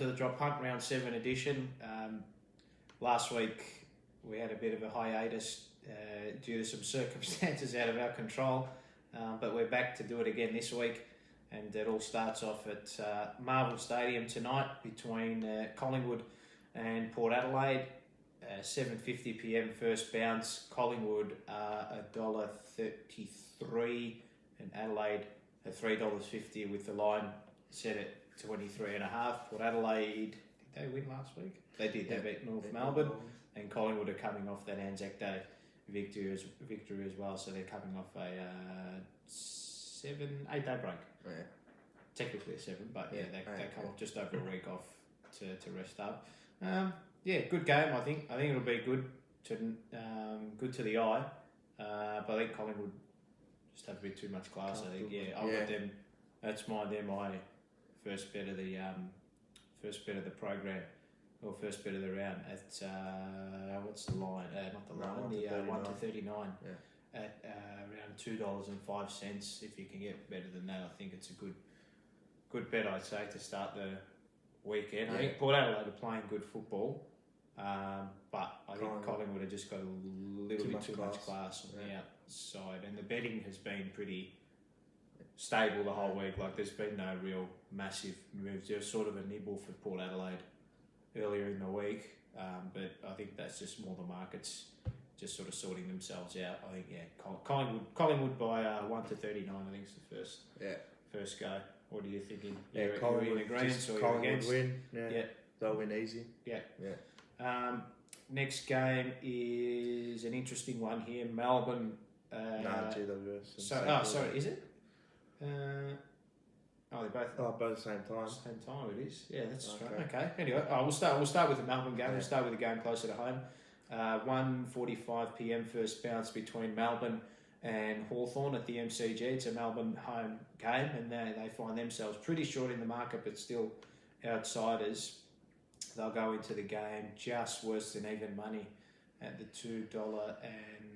to the Drop Hunt Round 7 edition. Last week we had a bit of a hiatus due to some circumstances out of our control, but we're back to do it again this week, and it all starts off at Marvel Stadium tonight between Collingwood and Port Adelaide. 7:50pm first bounce. Collingwood $1.33 and Adelaide at $3.50 with the line set at 23.5. Port Adelaide, did they win last week? They did. They beat North Melbourne, and Collingwood are coming off that Anzac Day victory as well. So they're coming off a 8 day break. Yeah. Technically a 7, but they come off just over a week off to rest up. Good game. I think it'll be good to the eye. But I think Collingwood just have a bit too much class. I think. I'll let them. They're my first bet of the program, or first bet of the round at what's the line? Not the line. The 1 to 39 at around $2.05. If you can get better than that, I think it's a good bet. I'd say to start the weekend. I think Port Adelaide are playing good football, but I think Collingwood have just got a little bit too much class on the outside, and the betting has been pretty stable the whole week. Like, there's been no real massive moves. There was sort of a nibble for Port Adelaide earlier in the week, but I think that's just more the markets just sort of sorting themselves out. I think Collingwood by 1 to 39. I think is the first go. What are you thinking? Collingwood in agreement or you're against? Win. Yeah. They'll win easy. Yeah. Next game is an interesting one here. Melbourne. GWS. Sorry, is it? They're both. Both at the same time. Same time it is. Yeah, that's right. Okay. Anyway, we'll start with the Melbourne game. We'll start with the game closer to home. 1:45pm first bounce between Melbourne and Hawthorn at the MCG. It's a Melbourne home game, and they find themselves pretty short in the market, but still outsiders. They'll go into the game just worse than even money at the $2 and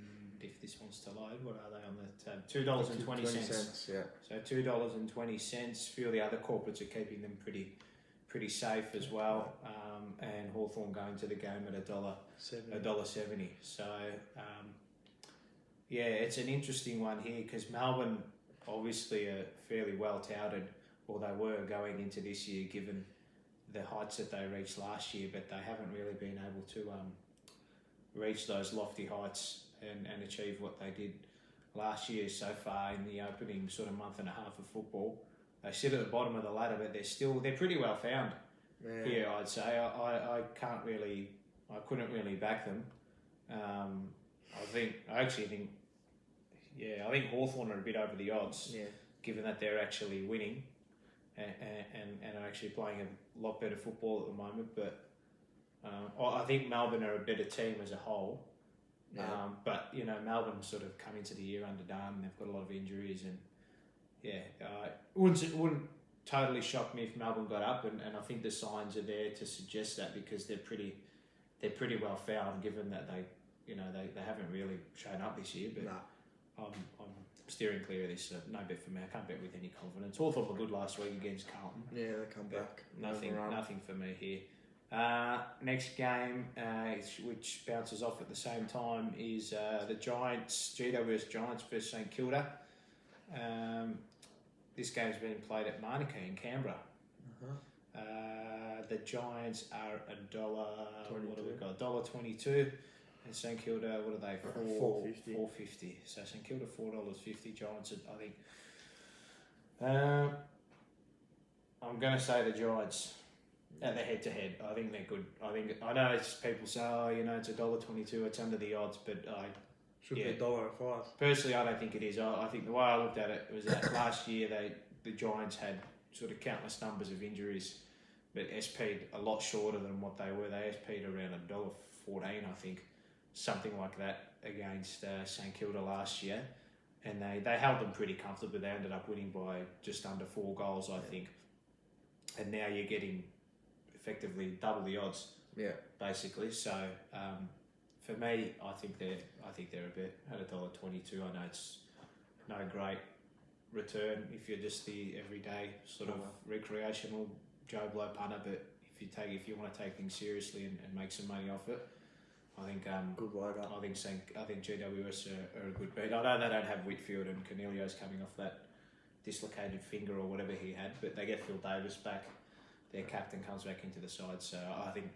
if this wants to load, what are they on the tab? $2.20. Yeah. So $2.20. A few of the other corporates are keeping them pretty safe as well. And Hawthorn going to the game at $1.70. So it's an interesting one here because Melbourne obviously are fairly well touted, or they were going into this year, given the heights that they reached last year, but they haven't really been able to reach those lofty heights and achieve what they did last year so far in the opening sort of month and a half of football. They sit at the bottom of the ladder, but they're pretty well found here, I'd say. I couldn't really back them. I think Hawthorn are a bit over the odds, given that they're actually winning and are actually playing a lot better football at the moment. But I think Melbourne are a better team as a whole. But Melbourne sort of come into the year underdone. They've got a lot of injuries, and it wouldn't totally shock me if Melbourne got up, and I think the signs are there to suggest that, because they're pretty well found, given that they haven't really shown up this year. But I'm steering clear of this. No bet for me. I can't bet with any confidence. Hawthorn were good last week against Carlton. Yeah, they come back. Nothing for me here. Next game, which bounces off at the same time, is the Giants, GWS Giants versus St Kilda. This game's been played at Manuka in Canberra. The Giants are $1.22, and St Kilda, what are they? $4.50. So St Kilda $4.50. Giants, I think. I'm going to say the Giants. At the head-to-head, I think they're good. I know it's people say, it's $1.22, it's under the odds, but should be $1.05. Personally, I don't think it is. I think the way I looked at it was that last year the Giants had sort of countless numbers of injuries, but SP'd a lot shorter than what they were. They SP'd around $1.14, I think, something like that, against St Kilda last year, and they held them pretty comfortably. They ended up winning by just under 4 goals, I think, and now you're getting effectively double the odds, basically. So for me, I think they're a bit at $1.22. I know it's no great return if you're just the everyday sort of recreational Joe Blow punter, but if if you want to take things seriously and make some money off it, I think Good load up. I think GWS are a good beat. I know they don't have Whitfield and Cornelio's coming off that dislocated finger or whatever he had, but they get Phil Davis back. Their captain comes back into the side, so I think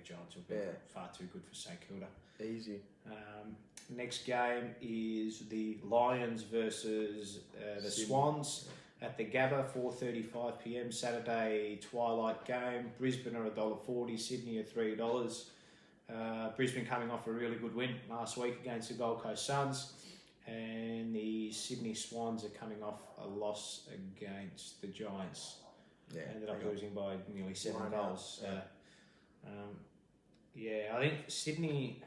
Giants will be far too good for St Kilda. Easy. Next game is the Lions versus the Sydney. Swans at the Gabba, 4:35 p.m. Saturday twilight game. Brisbane are $1.40, Sydney are $3. Brisbane coming off a really good win last week against the Gold Coast Suns, and the Sydney Swans are coming off a loss against the Giants. Yeah, Ended up losing by nearly 7 Line goals. out, I think Sydney,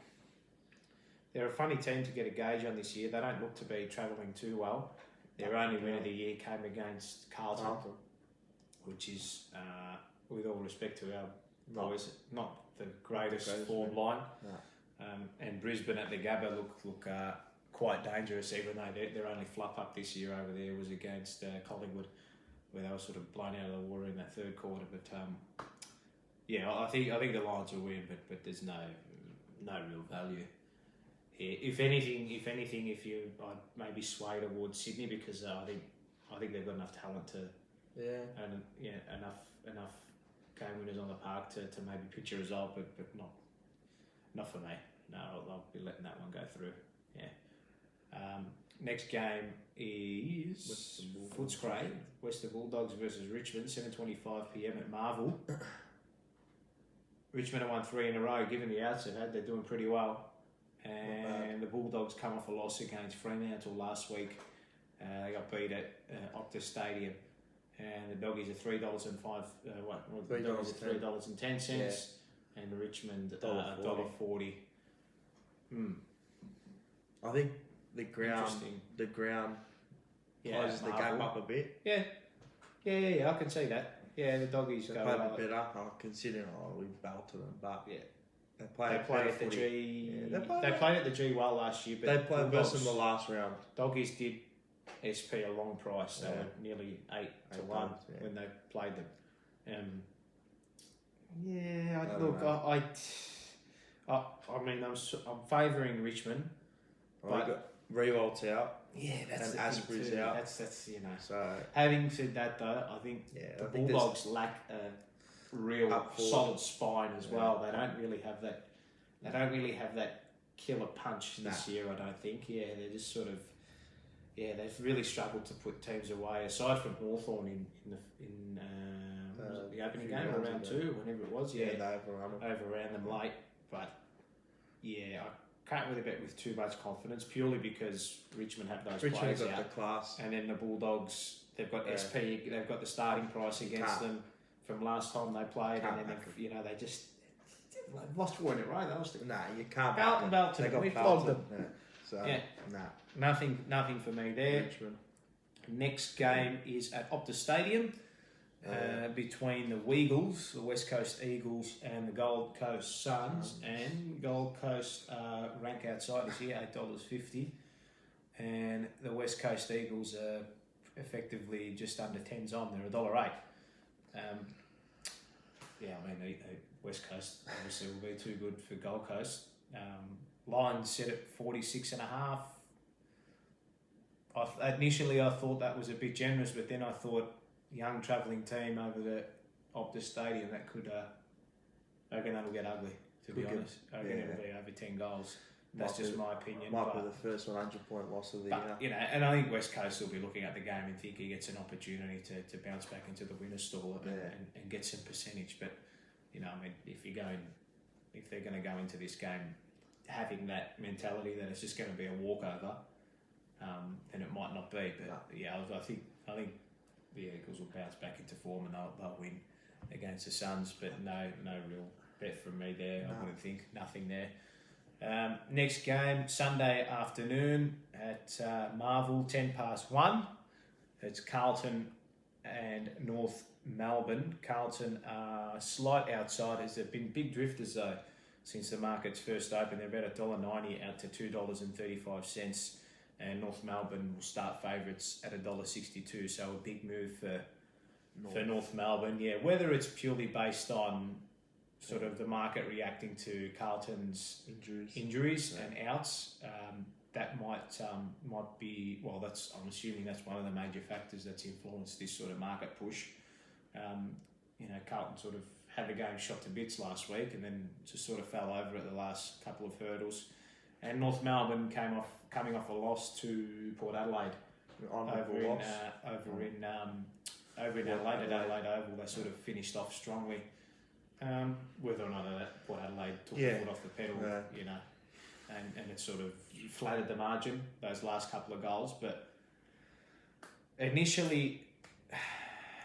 they're a funny team to get a gauge on this year. They don't look to be travelling too well. Their only win of the year came against Carlton. Which is, with all respect to our boys, not the greatest form line. No. And Brisbane at the Gabba look quite dangerous, even though their only fluff up this year over there was against Collingwood, where they were sort of blown out of the water in that third quarter. But I think the Lions will win, but there's no real value here. If anything, I'd maybe sway towards Sydney, because I think they've got enough talent to enough game winners on the park to maybe pitch a result, but not for me. No, I'll be letting that one go through. Yeah. Next game is Footscray, Western Bulldogs versus Richmond, 7:25 p.m. at Marvel. Richmond have won 3 in a row, given the outs they've had. They're doing pretty well. And the Bulldogs come off a loss against Fremantle last week. They got beat at Optus Stadium. And the Doggies are $3.05. The Doggies are $3.10, and the Richmond $1.40. I think the ground closes the game up a bit. Yeah. I can see that. Yeah, the Doggies They go played a bit better, considering we belted them, but they played at the G. They played at the G well last year, but they played worse in the last round. Doggies did SP a long price. They were nearly 8-1 when they played them. I'm favouring Richmond. But got Rewalt's out. Yeah, that's and the Asprey's thing too. out. That's So having said that, though, I think the Bulldogs lack a real solid spine as well. They don't really have that. They don't really have that killer punch this year. I don't think. Yeah, they're just sort of. Yeah, they've really struggled to put teams away. Aside from Hawthorn in the opening game or round 2, whenever it was. Yeah, they overran them late. But I can't really bet with too much confidence, purely because Richmond have those players out. The class, and then the Bulldogs, they've got SP, they've got the starting price against them from last time they played, and then they just lost 4 in a row. You can't. Belton, we flogged them. Yeah. Nothing for me there. Richmond. Next game is at Optus Stadium. Between the Weagles, the West Coast Eagles, and the Gold Coast Suns, and Gold Coast rank outsiders here, $8.50, and the West Coast Eagles are effectively just under 10s on. They're $1.08. The West Coast obviously will be too good for Gold Coast. Lions set at 46.5. Initially, I thought that was a bit generous, but then I thought, young travelling team over the Optus Stadium, that could I reckon that'll get ugly, to be honest. I reckon it'll be over 10 goals. That's just my opinion. Might be the first 100-point loss of the year. And I think West Coast will be looking at the game and think he gets an opportunity to bounce back into the winner's stall and get some percentage. But if they're going to go into this game having that mentality that it's just going to be a walkover, then it might not be. But I think the Eagles will bounce back into form and they'll win against the Suns, but no real bet from me there. I wouldn't think. Nothing there. Next game, Sunday afternoon at Marvel, 1:10. It's Carlton and North Melbourne. Carlton are slight outsiders. They've been big drifters though since the markets first opened. They're about $1.90 out to $2.35. And North Melbourne will start favourites at $1.62, so a big move for North Melbourne. Yeah, whether it's purely based on sort of the market reacting to Carlton's injuries and outs, that might be, well, I'm assuming that's one of the major factors that's influenced this sort of market push. Carlton sort of had the game shot to bits last week and then just sort of fell over at the last couple of hurdles. And North Melbourne coming off a loss to Port Adelaide over in Adelaide, at Adelaide Oval. They sort of finished off strongly. Whether or not that Port Adelaide took the foot off the pedal, and it sort of flattered the margin, those last couple of goals. But initially,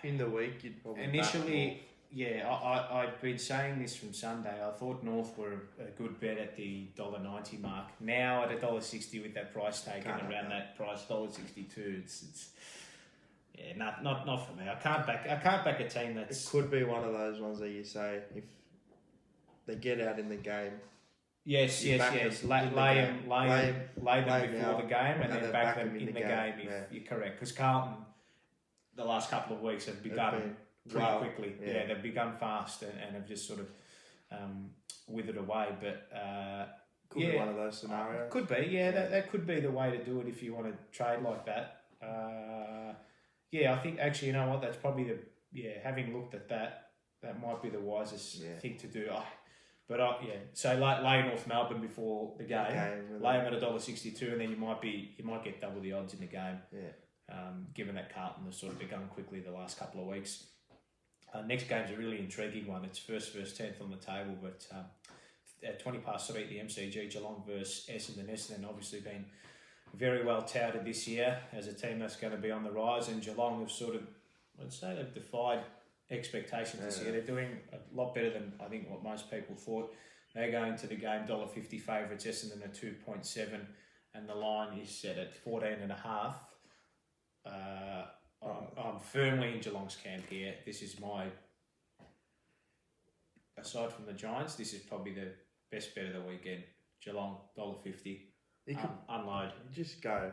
in the week, you'd probably I'd been saying this from Sunday. I thought North were a good bet at the $1.90 mark. Now at $1.60 with that price taken around that price, $1.62. It's not for me. I can't back a team that's. It could be one of those ones that you say if they get out in the game. Yes. Lay them before the game and then back them in the game if you're correct. Because Carlton, the last couple of weeks have begun pretty quickly. Yeah, they've begun fast and have just sort of withered away. But could be one of those scenarios. Could be, that could be the way to do it if you want to trade like that. I think actually, you know what? That's probably having looked at that, that might be the wisest thing to do. So lay North Melbourne before the game, lay them at $1.62, and then you might get double the odds in the game. Given that Carlton has sort of begun quickly the last couple of weeks. Next game's a really intriguing one. It's first versus 10th on the table, but at 3:20 at the MCG, Geelong versus Essendon. Essendon obviously been very well touted this year as a team that's going to be on the rise, and Geelong have sort of, I'd say they've defied expectations this year. They're doing a lot better than I think what most people thought. They're going to the game $1.50 favourites, Essendon at 2.7, and the line is set at 14.5. I'm firmly in Geelong's camp here. This is aside from the Giants, this is probably the best bet of the weekend. Geelong $1.50. You could unload. Just go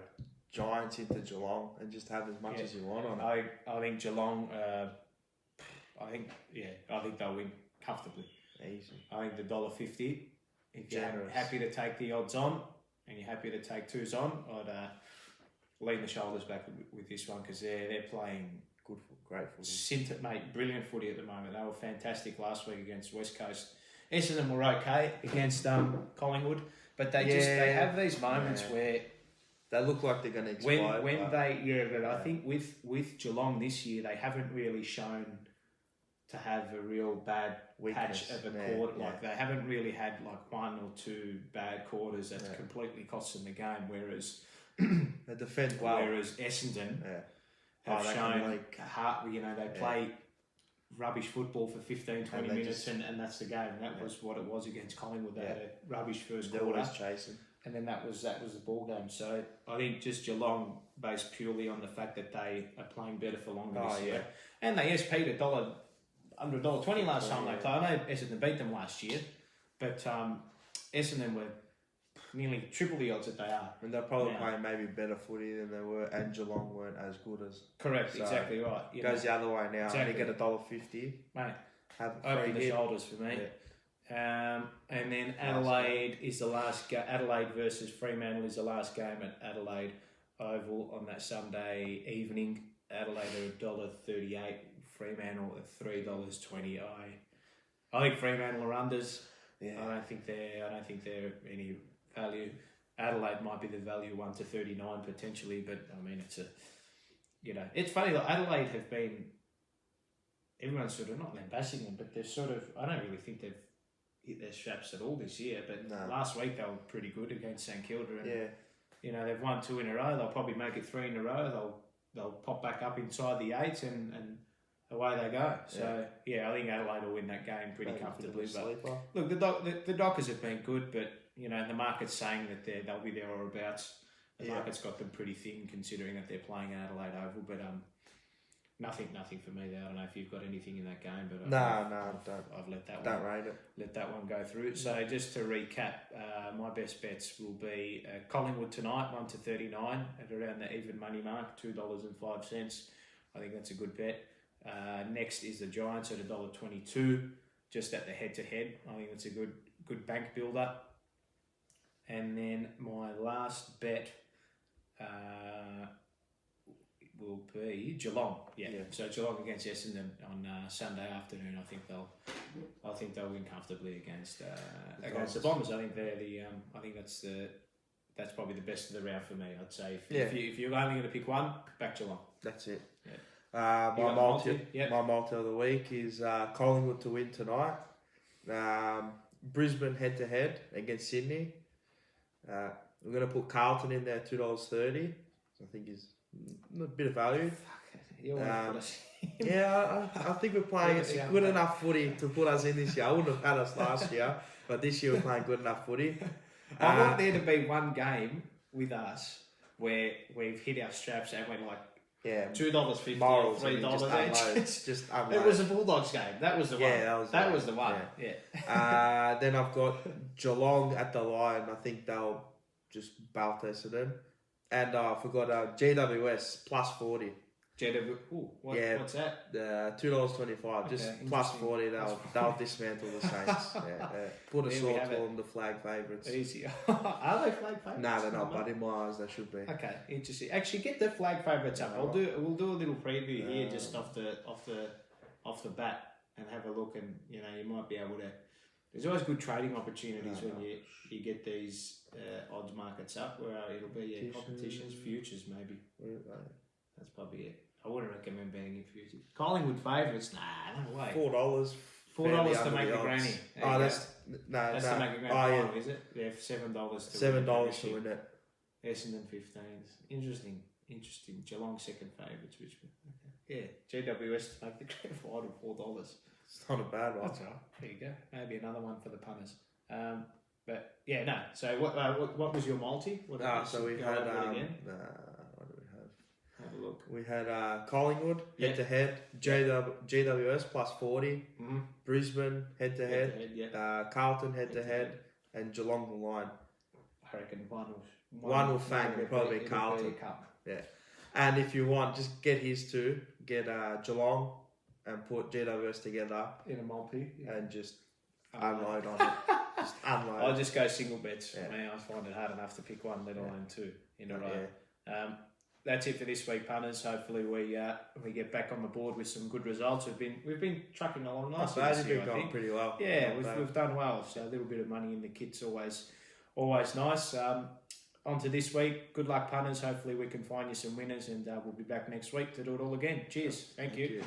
Giants into Geelong and just have as much as you want on it. I think Geelong. I think they'll win comfortably. Easy. I think the $1.50. If you're happy to take the odds on and you're happy to take twos on, I'd lean the shoulders back with this one because they're playing great footy. Brilliant footy at the moment. They were fantastic last week against West Coast. Essendon were okay against Collingwood, but they have these moments where they look like they're going to explode. I think with Geelong this year, they haven't really shown to have a real bad patch of a quarter. Like they haven't really had like one or two bad quarters that's completely cost them the game. Whereas they defend well. Whereas Essendon have shown they play rubbish football for 15, 20 minutes and that's the game. That was what it was against Collingwood. They had a rubbish first quarter. They're always chasing. And then that was the ball game. So I think just Geelong based purely on the fact that they are playing better for longer this year. And they SP'd under $1.20 last time they played. I know Essendon beat them last year, but Essendon were nearly triple the odds that they are. And they're probably playing maybe better footy than they were, and Geelong weren't as good as. Correct, so exactly right. Goes the other way now. Exactly. You get $1.50. Mate, have open the shoulders for me. Yeah. And then Adelaide is the last game. Adelaide versus Fremantle is the last game at Adelaide Oval on that Sunday evening. Adelaide are $1.38. Fremantle at $3.20. I think Fremantle are unders. Yeah. I don't think they're any value. Adelaide might be the value 1 to 39 potentially, but I mean it's funny. Like Adelaide have been, everyone's sort of not lambasting them, but they're sort of, I don't really think they've hit their straps at all this year. But last week they were pretty good against St Kilda, and they've won 2 in a row. They'll probably make it 3 in a row. They'll pop back up inside the 8 and away they go. So I think Adelaide will win that game pretty comfortably. But look, the Dockers have been good, but the market's saying that they'll be there or abouts. The market's got them pretty thin considering that they're playing Adelaide Oval. But nothing for me there. I don't know if you've got anything in that game, but I've let that one go through. So just to recap, my best bets will be Collingwood tonight, 1 to 39 at around the even money mark, $2.05. I think that's a good bet. Next is the Giants at $1.22, just at the head-to-head. I think that's a good bank builder. And then my last bet will be Geelong. Yeah. So Geelong against Essendon on Sunday afternoon. I think they'll win comfortably against the Bombers. I think they're the. I think that's probably the best of the round for me. I'd say if you're only going to pick one, back Geelong. That's it. Yeah. My multi of the week is Collingwood to win tonight. Brisbane head to head against Sydney. We're going to put Carlton in there, $2.30. I think is a bit of value. I think we're playing good enough footy to put us in this year. I wouldn't have had us last year, but this year we're playing good enough footy. I want there to be one game with us where we've hit our straps and we're like, $2.50 or $3 each. Just unload. It was a Bulldogs game. That was the one. That was the one. Yeah. Then I've got Geelong at the line. I think they'll just belt Essendon. And I forgot GWS plus 40. What's that? $2.25. Just plus 40. They'll dismantle the Saints. Put a sort to them, the flag favourites. Easy. Are they flag favourites? No, they're not. But in my eyes, they should be. Okay, interesting. Actually, get the flag favourites up. We'll do a little preview here, just off the bat, and have a look. And you might be able to. There's always good trading opportunities when you get these odds markets up, where it'll be competitions, futures maybe. That's probably it. I wouldn't recommend betting in futures. Collingwood favourites? Nah, no way. $4. $4 to make the granny. That's to make a grand final, is it? Yeah, $7 to win it. Essendon 15s. Interesting. Geelong second favourites, Richmond. Okay. Yeah, GWS to make the grand final, $4. It's not a bad one. That's all right. There you go. Maybe another one for the punters. But yeah, no. So what was your multi? So we had again? What do we have? Have a look. We had Collingwood head to head, GWS plus 40, Brisbane head to head, Carlton head to head, and Geelong the line. I reckon one will fang will probably be Carlton. Yeah, and if you want, just get his two. Get Geelong and put GWS together in a multi and just unload on it. Just unload. I'll just go single bets. I mean, I find it hard enough to pick one, let alone two in a row. That's it for this week, punters. Hopefully we get back on the board with some good results. We've been trucking along nicely. It's been going pretty well. Yeah, we've done well. So a little bit of money in the kit's always nice. On to this week. Good luck, punters. Hopefully we can find you some winners, and we'll be back next week to do it all again. Cheers. Thank you.